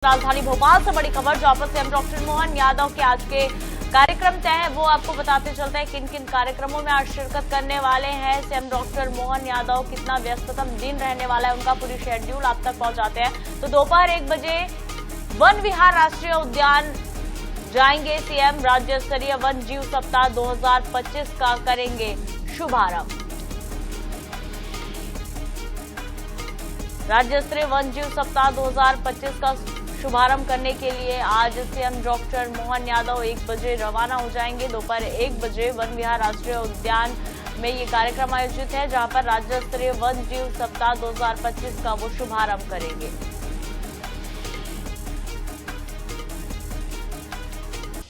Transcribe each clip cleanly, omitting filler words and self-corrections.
राजधानी भोपाल से बड़ी खबर, जहां पर सीएम डॉक्टर मोहन यादव के आज के कार्यक्रम तय है, वो आपको बताते चलते हैं किन किन कार्यक्रमों में आज शिरकत करने वाले हैं सीएम डॉक्टर मोहन यादव। कितना व्यस्ततम दिन रहने वाला है उनका, पूरी शेड्यूल आप तक पहुंचाते हैं। तो दोपहर 1 बजे वन विहार राष्ट्रीय उद्यान जाएंगे सीएम। राज्य स्तरीय वन जीव सप्ताह 2025 का करेंगे शुभारंभ। राज्य स्तरीय वन जीव सप्ताह 2025 का शुभारंभ करने के लिए आज सीएम डॉक्टर मोहन यादव 1 बजे रवाना हो जाएंगे। दोपहर 1 बजे वन विहार राष्ट्रीय उद्यान में ये कार्यक्रम आयोजित है, जहां पर राज्य स्तरीय वन जीव सप्ताह 2025 का वो शुभारंभ करेंगे।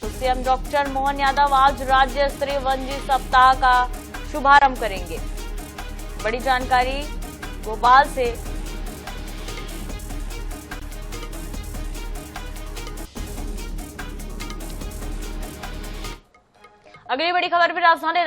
तो सीएम डॉक्टर मोहन यादव आज राज्य स्तरीय वन जीव सप्ताह का शुभारंभ करेंगे। बड़ी जानकारी भोपाल से। अगली बड़ी खबर भी राजधानी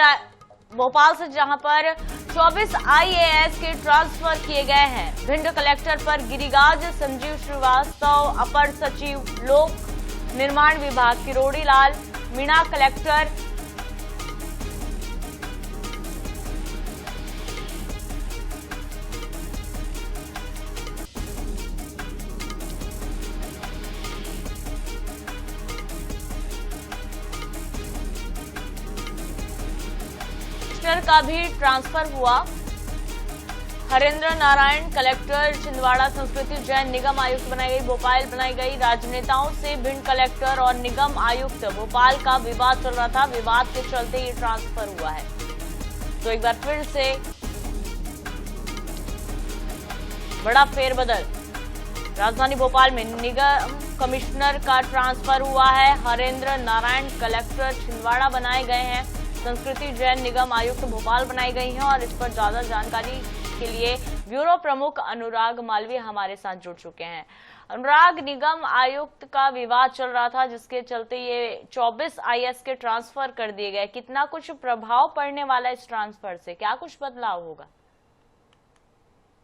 भोपाल से, जहां पर 24 आईएएस के ट्रांसफर किए गए हैं। भिंड कलेक्टर पर गिरिराज संजीव श्रीवास्तव, अपर सचिव लोक निर्माण विभाग किरोड़ी लाल मीणा कलेक्टर का भी ट्रांसफर हुआ। हरेंद्र नारायण कलेक्टर छिंदवाड़ा संस्कृति जैन निगम आयुक्त बनाई गई। भोपाल बनाई गई। राजनेताओं से भिंड कलेक्टर और निगम आयुक्त भोपाल का विवाद चल रहा था, विवाद के चलते ये ट्रांसफर हुआ है। तो एक बार फिर से बड़ा फेरबदल। राजधानी भोपाल में निगम कमिश्नर का ट्रांसफर हुआ है। हरेंद्र नारायण कलेक्टर छिंदवाड़ा बनाए गए हैं। संस्कृति जैन निगम आयुक्त भोपाल बनाई गई हैं। और इस पर ज्यादा जानकारी के लिए ब्यूरो प्रमुख अनुराग मालवीय हमारे साथ जुड़ चुके हैं। अनुराग, निगम आयुक्त का विवाद चल रहा था, जिसके चलते ये 24 आईएएस के ट्रांसफर कर दिए गए। कितना कुछ प्रभाव पड़ने वाला है इस ट्रांसफर से, क्या कुछ बदलाव होगा?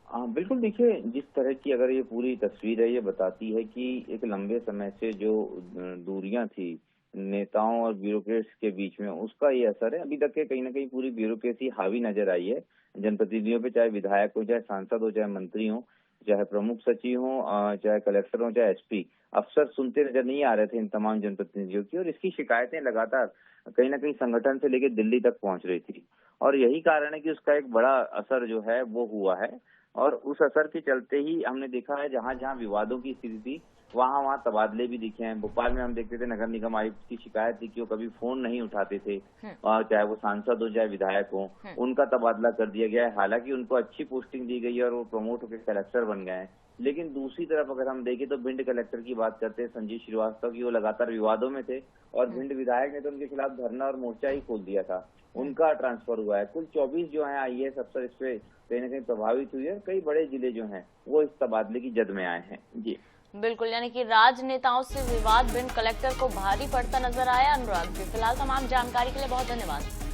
बिल्कुल, देखिए, जिस तरह की अगर ये पूरी तस्वीर है, ये बताती है कि एक लंबे समय से जो दूरियां थी नेताओं और ब्यूरोक्रेट्स के बीच में, उसका ये असर है। अभी तक के कहीं ना कहीं पूरी ब्यूरोक्रेसी हावी नजर आई है जनप्रतिनिधियों पे, चाहे विधायक हो, चाहे सांसद हो, चाहे मंत्री हो, चाहे प्रमुख सचिव हो, चाहे कलेक्टर हो, चाहे एसपी। अफसर सुनते नजर नहीं आ रहे थे इन तमाम जनप्रतिनिधियों की, और इसकी शिकायतें लगातार कहीं ना कहीं संगठन से लेकर दिल्ली तक पहुंच रही थी। और यही कारण है कि उसका एक बड़ा असर जो है वो हुआ है। और उस असर के चलते ही हमने देखा है जहां जहां विवादों की स्थिति थी, वहां तबादले भी दिखे हैं। भोपाल में हम देखते थे नगर निगम आयुक्त की शिकायत थी कि वो कभी फोन नहीं उठाते थे, और चाहे वो सांसद हो चाहे विधायक हो, उनका तबादला कर दिया गया है। हालांकि उनको अच्छी पोस्टिंग दी गई है और वो प्रमोट होकर कलेक्टर बन गए हैं। लेकिन दूसरी तरफ अगर हम देखें तो भिंड कलेक्टर की बात करते हैं, संजीव श्रीवास्तव की, वो लगातार विवादों में थे और भिंड विधायक ने तो उनके खिलाफ धरना और मोर्चा ही खोल दिया था। उनका ट्रांसफर हुआ है। कुल 24 जो है आईएएस अफसर इस पे कहीं ना कहीं प्रभावित हुई है। कई बड़े जिले जो हैं वो इस तबादले की जद में आए हैं। जी बिल्कुल, यानी कि राजनेताओं से विवाद भिंड कलेक्टर को भारी पड़ता नजर आया। अनुराग जी, फिलहाल तमाम जानकारी के लिए बहुत धन्यवाद।